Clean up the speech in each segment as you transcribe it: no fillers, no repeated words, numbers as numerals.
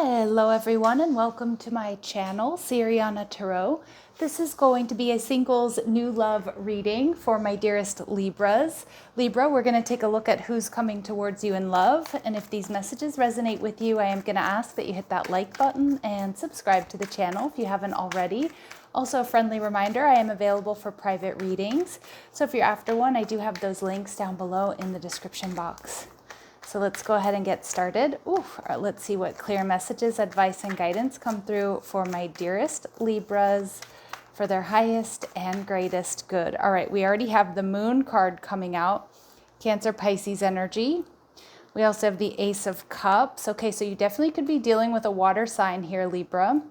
Hello everyone and welcome to my channel, Siriana Tarot. This is going to be a singles new love reading for my dearest Libras. Libra, we're going to take a look at who's coming towards you in love, and if these messages resonate with you, I am going to ask that you hit that like button and subscribe to the channel if you haven't already. Also, a friendly reminder, I am available for private readings, so if you're after one, I do have those links down below in the description box. So let's go ahead and get started. Let's see what clear messages, advice, and guidance come through for my dearest Libras for their highest and greatest good. All right, we already have the Moon card coming out, Cancer, Pisces energy. We also have the Ace of Cups. Okay, so you definitely could be dealing with a water sign here, Libra.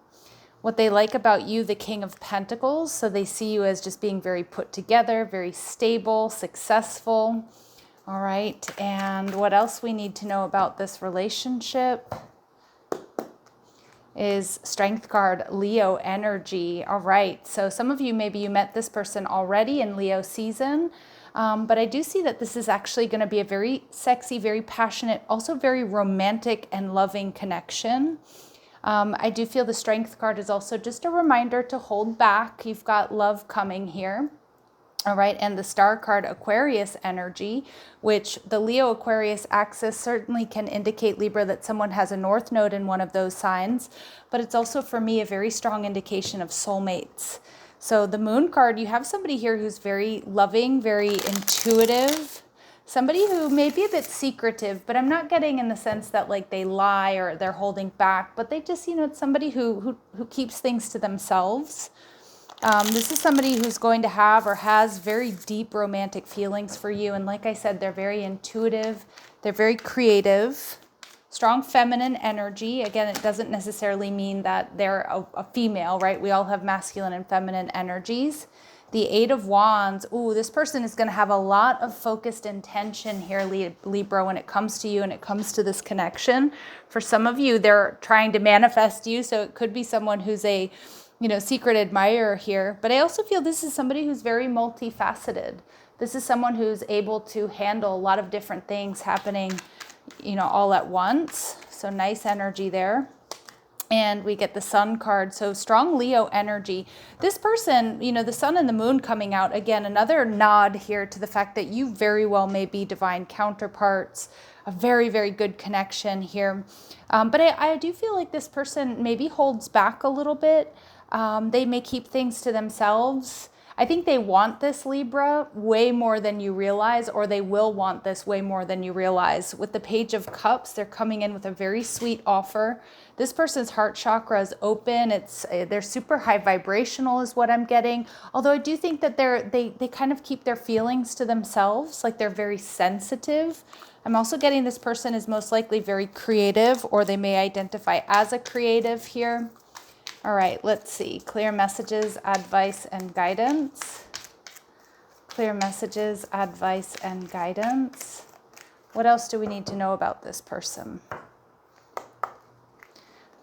What they like about you, the King of Pentacles, so they see you as just being very put together, very stable, successful. All right, and what else we need to know about this relationship is Strength card, Leo energy. All right, so some of you, maybe you met this person already in Leo season, but I do see that this is actually going to be a very sexy, very passionate, also very romantic and loving connection. I do feel the Strength card is also just a reminder to hold back. You've got love coming here. All right, and the Star card, Aquarius energy, which the Leo Aquarius axis certainly can indicate, Libra, that someone has a North Node in one of those signs, but it's also for me a very strong indication of soulmates. So the Moon card, you have somebody here who's very loving, very intuitive, somebody who may be a bit secretive, but I'm not getting in the sense that like they lie or they're holding back, but they just, it's somebody who keeps things to themselves. This is somebody who's going to have or has very deep romantic feelings for you. And like I said, they're very intuitive. They're very creative, strong feminine energy. Again, it doesn't necessarily mean that they're a female, right? We all have masculine and feminine energies. The Eight of Wands. Ooh, this person is going to have a lot of focused intention here, Libra, when it comes to you and it comes to this connection. For some of you, they're trying to manifest you. So it could be someone who's a secret admirer here, but I also feel this is somebody who's very multifaceted. This is someone who's able to handle a lot of different things happening, all at once. So nice energy there. And we get the Sun card. So strong Leo energy. This person, the Sun and the Moon coming out, again, another nod here to the fact that you very well may be divine counterparts, a very, very good connection here. But I do feel like this person maybe holds back a little bit. They may keep things to themselves. I think they want this, Libra, way more than you realize, or they will want this way more than you realize. With the Page of Cups, they're coming in with a very sweet offer. This person's heart chakra is open. They're super high vibrational is what I'm getting. Although I do think that they kind of keep their feelings to themselves, like they're very sensitive. I'm also getting this person is most likely very creative, or they may identify as a creative here. All right, let's see. Clear messages, advice, and guidance. Clear messages, advice, and guidance. What else do we need to know about this person?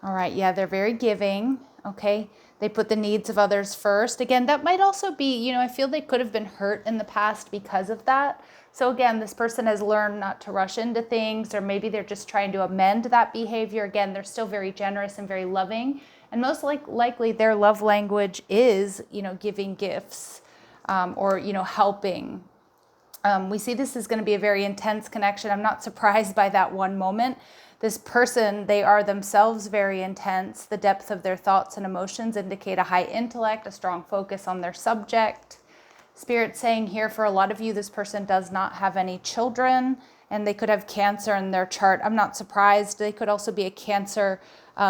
All right, yeah, they're very giving, okay? They put the needs of others first. Again, that might also be, I feel they could have been hurt in the past because of that. So again, this person has learned not to rush into things, or maybe they're just trying to amend that behavior. Again, they're still very generous and very loving. And most likely their love language is, giving gifts or, helping. We see this is going to be a very intense connection. I'm not surprised by that one moment. This person, they are themselves very intense. The depth of their thoughts and emotions indicate a high intellect, a strong focus on their subject. Spirit saying here, for a lot of you, this person does not have any children, and they could have Cancer in their chart. I'm not surprised. They could also be a Cancer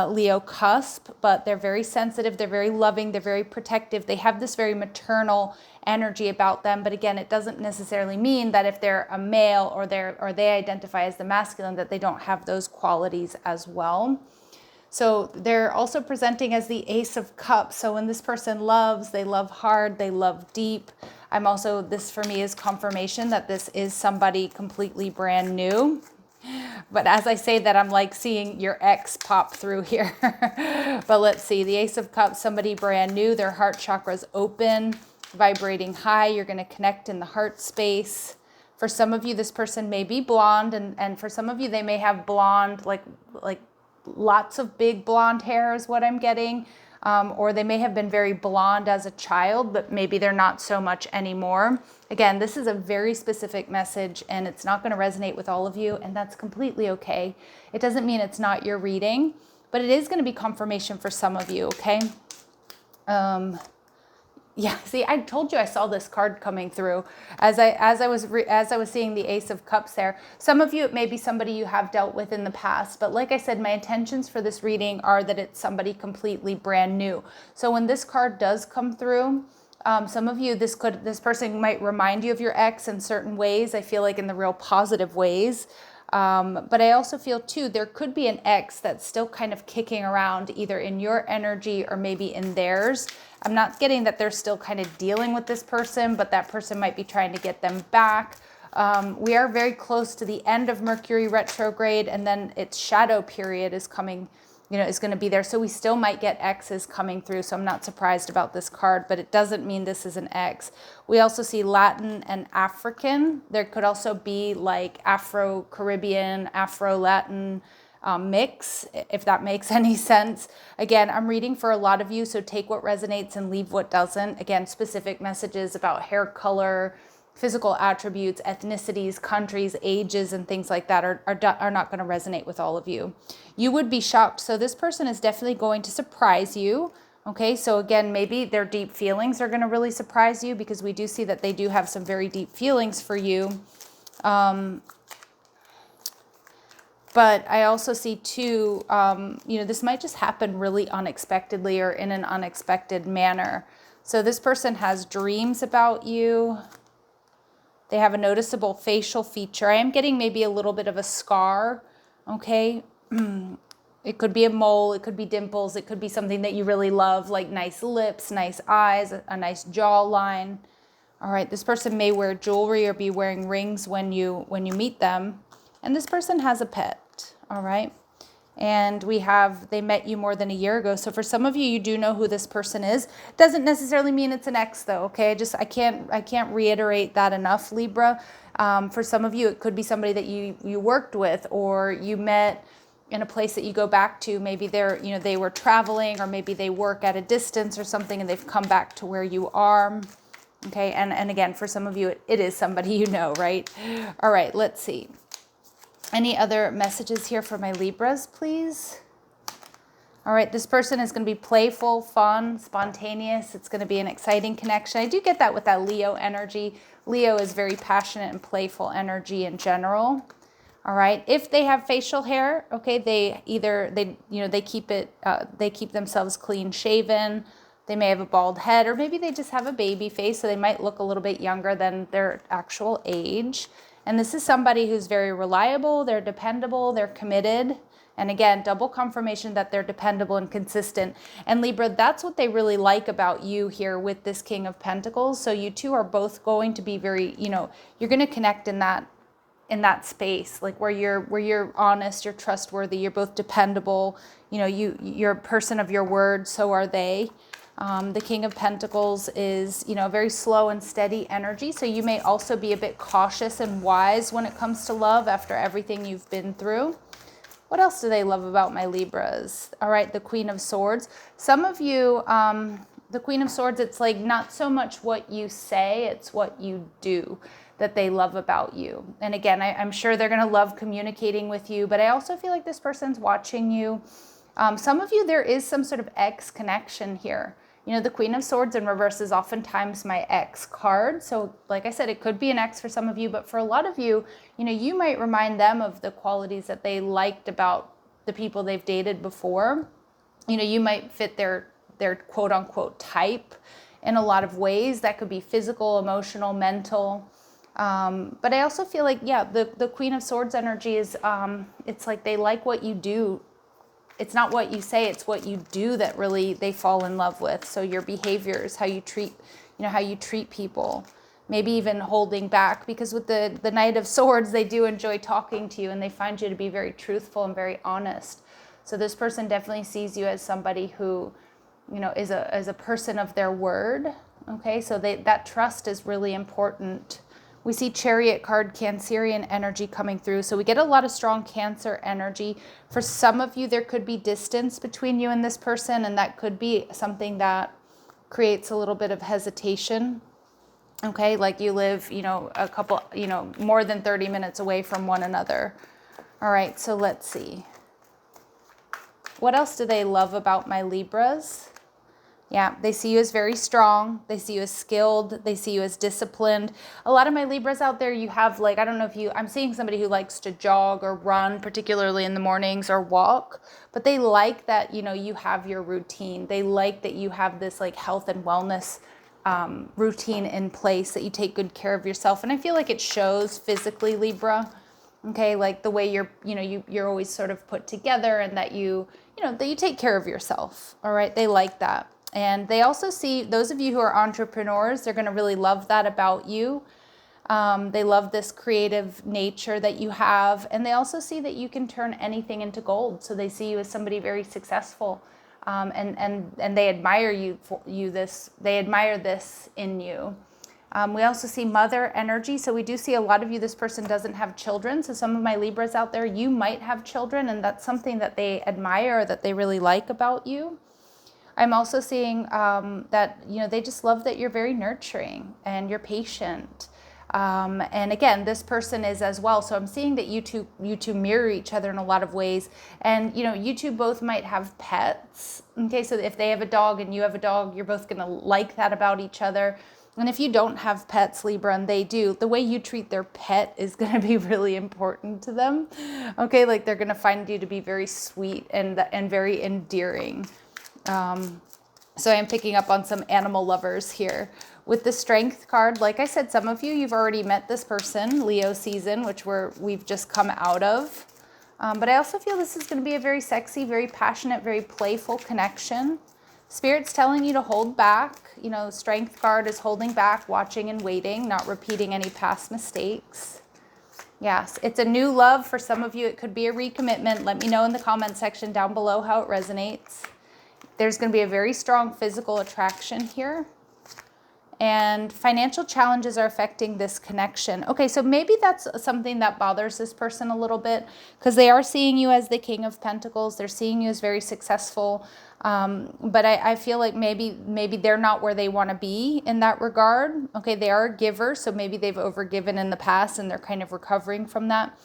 Leo cusp, but they're very sensitive, they're very loving, they're very protective. They have this very maternal energy about them, but again, it doesn't necessarily mean that if they're a male or they identify as the masculine, that they don't have those qualities as well. So they're also presenting as the Ace of Cups. So when this person loves, they love hard, they love deep. This for me is confirmation that this is somebody completely brand new. But as I say that, I'm like seeing your ex pop through here. But let's see, the Ace of Cups, somebody brand new, their heart chakra's open, vibrating high. You're going to connect in the heart space. For some of you, this person may be blonde, and for some of you, they may have blonde, like lots of big blonde hair is what I'm getting. Or they may have been very blonde as a child, but maybe they're not so much anymore. Again, this is a very specific message and it's not going to resonate with all of you, and that's completely okay. It doesn't mean it's not your reading, but it is going to be confirmation for some of you, okay? Yeah, see, I told you I saw this card coming through as I was seeing the Ace of Cups there. Some of you, it may be somebody you have dealt with in the past, but like I said, my intentions for this reading are that it's somebody completely brand new. So when this card does come through, some of you, this person might remind you of your ex in certain ways. I feel like in the real positive ways. But I also feel too, there could be an ex that's still kind of kicking around either in your energy or maybe in theirs. I'm not getting that they're still kind of dealing with this person, but that person might be trying to get them back. We are very close to the end of Mercury retrograde, and then its shadow period is coming, is going to be there. So we still might get exes coming through. So I'm not surprised about this card, but it doesn't mean this is an ex. We also see Latin and African. There could also be like Afro-Caribbean, Afro-Latin mix, if that makes any sense. Again, I'm reading for a lot of you, so take what resonates and leave what doesn't. Again, specific messages about hair color, physical attributes, ethnicities, countries, ages, and things like that are not going to resonate with all of you. You would be shocked. So this person is definitely going to surprise you. Okay, so again, maybe their deep feelings are going to really surprise you, because we do see that they do have some very deep feelings for you. But I also see too, this might just happen really unexpectedly or in an unexpected manner. So this person has dreams about you. They have a noticeable facial feature. I am getting maybe a little bit of a scar, okay? It could be a mole, it could be dimples, it could be something that you really love, like nice lips, nice eyes, a nice jawline. All right, this person may wear jewelry or be wearing rings when you meet them. And this person has a pet, all right? And they met you more than a year ago. So for some of you, you do know who this person is. Doesn't necessarily mean it's an ex though, okay? I can't reiterate that enough, Libra. For some of you, it could be somebody that you worked with or you met in a place that you go back to. Maybe they were traveling, or maybe they work at a distance or something and they've come back to where you are. Okay, and again, for some of you, it is somebody you know, right? All right, let's see. Any other messages here for my Libras, please? All right, this person is going to be playful, fun, spontaneous. It's going to be an exciting connection. I do get that with that Leo energy. Leo is very passionate and playful energy in general. All right, if they have facial hair, okay, they keep themselves clean shaven. They may have a bald head, or maybe they just have a baby face, so they might look a little bit younger than their actual age. And this is somebody who's very reliable, they're dependable, they're committed. And again, double confirmation that they're dependable and consistent. And Libra, that's what they really like about you here with this King of Pentacles. So you two are both going to be very, you're going to connect in that space, like where you're honest, you're trustworthy, you're both dependable. You're a person of your word, so are they. The King of Pentacles is, a very slow and steady energy. So you may also be a bit cautious and wise when it comes to love after everything you've been through. What else do they love about my Libras? All right, the Queen of Swords. Some of you, the Queen of Swords, it's like not so much what you say, it's what you do that they love about you. And again, I'm sure they're going to love communicating with you, but I also feel like this person's watching you. Some of you, there is some sort of ex connection here. The Queen of Swords in reverse is oftentimes my ex card. So like I said, it could be an ex for some of you, but for a lot of you, you might remind them of the qualities that they liked about the people they've dated before. You might fit their quote unquote type in a lot of ways. That could be physical, emotional, mental. But I also feel like, the Queen of Swords energy is, it's like they like what you do. It's not what you say, it's what you do that really they fall in love with. So your behaviors, how you treat people, maybe even holding back, because with the Knight of Swords, they do enjoy talking to you and they find you to be very truthful and very honest. So this person definitely sees you as somebody who, is a person of their word. Okay, so that trust is really important We see Chariot card, Cancerian energy coming through. So we get a lot of strong Cancer energy. For some of you, there could be distance between you and this person, and that could be something that creates a little bit of hesitation. Okay, like you live, a couple, more than 30 minutes away from one another. All right, so let's see. What else do they love about my Libras? Yeah, they see you as very strong. They see you as skilled. They see you as disciplined. A lot of my Libras out there, you have I don't know if I'm seeing somebody who likes to jog or run, particularly in the mornings, or walk, but they like that, you have your routine. They like that you have this health and wellness routine in place, that you take good care of yourself. And I feel like it shows physically, Libra. Okay, like the way you're always sort of put together, and that that you take care of yourself. All right, they like that. And they also see, those of you who are entrepreneurs, they're going to really love that about you. They love this creative nature that you have. And they also see that you can turn anything into gold. So they see you as somebody very successful. And they admire they admire this in you. We also see mother energy. So we do see a lot of you, this person doesn't have children. So some of my Libras out there, you might have children, and that's something that they admire, that they really like about you. I'm also seeing that, they just love that you're very nurturing and you're patient. And again, this person is as well. So I'm seeing that you two mirror each other in a lot of ways. And, you two both might have pets. Okay, so if they have a dog and you have a dog, you're both going to like that about each other. And if you don't have pets, Libra, and they do, the way you treat their pet is going to be really important to them. Okay, they're going to find you to be very sweet and very endearing. So I'm picking up on some animal lovers here. With the Strength card, like I said, some of you, you've already met this person, Leo season, which we've just come out of. But I also feel this is going to be a very sexy, very passionate, very playful connection. Spirit's telling you to hold back. Strength card is holding back, watching and waiting, not repeating any past mistakes. Yes, it's a new love. For some of you, it could be a recommitment. Let me know in the comment section down below how it resonates. There's going to be a very strong physical attraction here. And financial challenges are affecting this connection. Okay, so maybe that's something that bothers this person a little bit, because they are seeing you as the King of Pentacles. They're seeing you as very successful. But I feel like maybe they're not where they want to be in that regard. Okay, they are a giver, so maybe they've overgiven in the past and they're kind of recovering from that.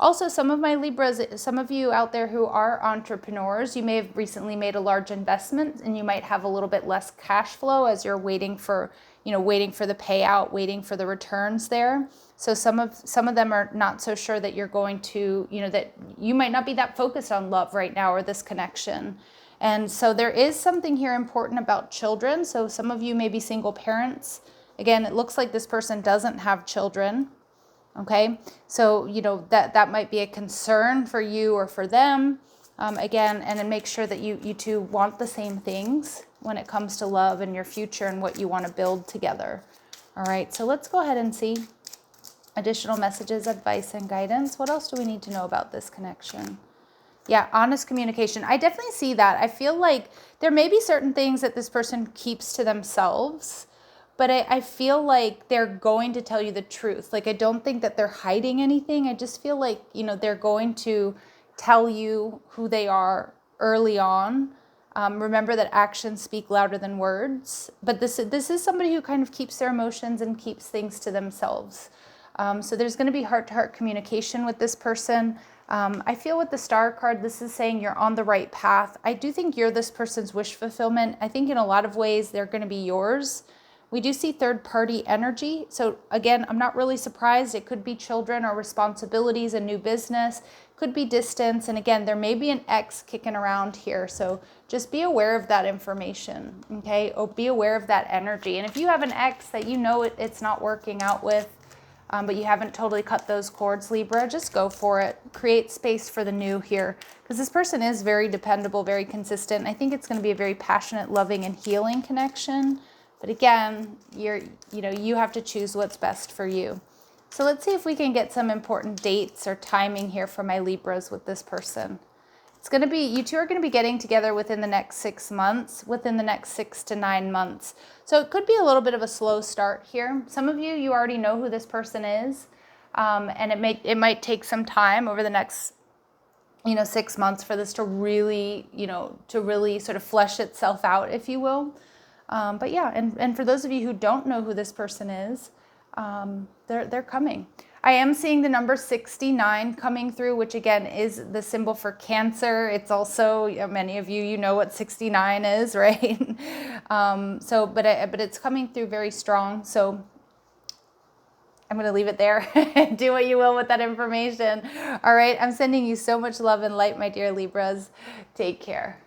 Also, some of my Libras, some of you out there who are entrepreneurs, you may have recently made a large investment and you might have a little bit less cash flow as you're waiting for the payout, waiting for the returns there. So some of them are not so sure that you're going to, that you might not be that focused on love right now or this connection. And so there is something here important about children. So some of you may be single parents. Again, it looks like this person doesn't have children. Okay, so, that might be a concern for you or for them. Again, and then make sure that you two want the same things when it comes to love and your future and what you want to build together. All right, so let's go ahead and see additional messages, advice, and guidance. What else do we need to know about this connection? Yeah, honest communication. I definitely see that. I feel like there may be certain things that this person keeps to themselves, but I feel like they're going to tell you the truth. I don't think that they're hiding anything. I just feel like, they're going to tell you who they are early on. Remember that actions speak louder than words. But this is somebody who kind of keeps their emotions and keeps things to themselves. So there's going to be heart-to-heart communication with this person. I feel with the Star card, this is saying you're on the right path. I do think you're this person's wish fulfillment. I think in a lot of ways they're going to be yours. We do see third-party energy. So again, I'm not really surprised. It could be children or responsibilities, a new business, could be distance. And again, there may be an ex kicking around here. So just be aware of that information, okay? Oh, be aware of that energy. And if you have an ex that it's not working out with, but you haven't totally cut those cords, Libra, just go for it. Create space for the new here, because this person is very dependable, very consistent. I think it's going to be a very passionate, loving, and healing connection. But again, you have to choose what's best for you. So let's see if we can get some important dates or timing here for my Libras with this person. It's going to be, you two are going to be getting together within the next 6 months, within the next 6 to 9 months. So it could be a little bit of a slow start here. Some of you, you already know who this person is. And it might take some time over the next, 6 months for this to really, to really sort of flesh itself out, if you will. But yeah, and for those of you who don't know who this person is, they're coming. I am seeing the number 69 coming through, which again is the symbol for Cancer. It's also, many of you, know what 69 is, right? But it's coming through very strong. So I'm going to leave it there. Do what you will with that information. All right. I'm sending you so much love and light, my dear Libras. Take care.